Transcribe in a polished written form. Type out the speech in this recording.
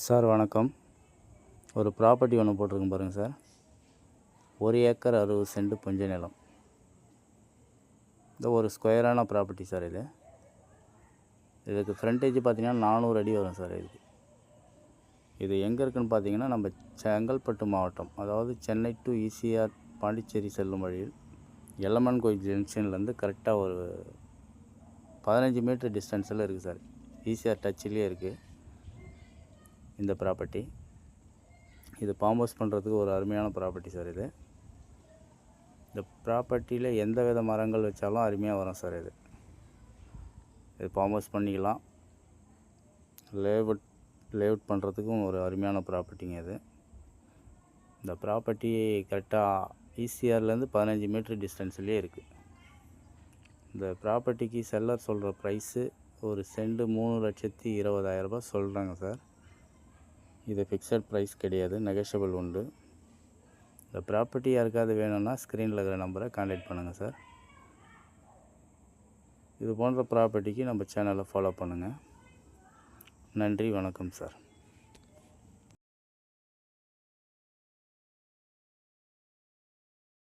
Sir வணக்கம். ஒரு property ஒன்று போட்டிருக்கேன் பாருங்கள் சார். 1 ஏக்கர் 60 சென்ட் புஞ்ச நிலம். இந்த ஒரு ஸ்கொயரான ப்ராப்பர்ட்டி சார் இது. இதுக்கு ஃப்ரண்டேஜ் பார்த்தீங்கன்னா 400 அடி வரும் சார். இது எங்கே இருக்குதுன்னு பார்த்தீங்கன்னா நம்ம செங்கல்பட்டு மாவட்டம், அதாவது சென்னை டு ஈசிஆர் பாண்டிச்சேரி செல்லும் வழியில் எல்லம்மன் கோயில் ஜங்ஷன்லேருந்து கரெக்டாக ஒரு 15 மீட்டர் டிஸ்டன்ஸில் இருக்குது சார். ஈசிஆர் டச்சிலே இருக்குது இந்த ப்ராப்பர்ட்டி. இது ஃபார்ம் ஹவுஸ் பண்ணுறதுக்கு ஒரு அருமையான ப்ராப்பர்ட்டி சார் இது. இந்த ப்ராப்பர்ட்டியில் எந்த வித மரங்கள் வச்சாலும் அருமையாக வரும் சார். இது ஃபார்ம் ஹவுஸ் பண்ணிக்கலாம். லேஅவுட் பண்ணுறதுக்கும் ஒரு அருமையான ப்ராப்பர்ட்டிங்க இது. இந்த ப்ராப்பர்ட்டி கரெக்டாக ஈசிஆர்லேருந்து 15 மீட்டர் டிஸ்டன்ஸ்லேயே இருக்குது. இந்த ப்ராப்பர்ட்டிக்கு செல்லர் சொல்கிற ப்ரைஸு ஒரு சென்ட் 3,20,000 ரூபாய் சொல்கிறாங்க சார். இது ஃபிக்ஸட் ப்ரைஸ் கிடையாது, நெகோஷியபிள் உண்டு. இந்த ப்ராப்பர்ட்டி யாருக்காவது வேணும்னா ஸ்க்ரீனில் இருக்கிற நம்பரை கான்டாக்ட் பண்ணுங்கள் சார். இது போன்ற ப்ராப்பர்ட்டிக்கு நம்ம சேனலை ஃபாலோ பண்ணுங்கள். நன்றி, வணக்கம் சார்.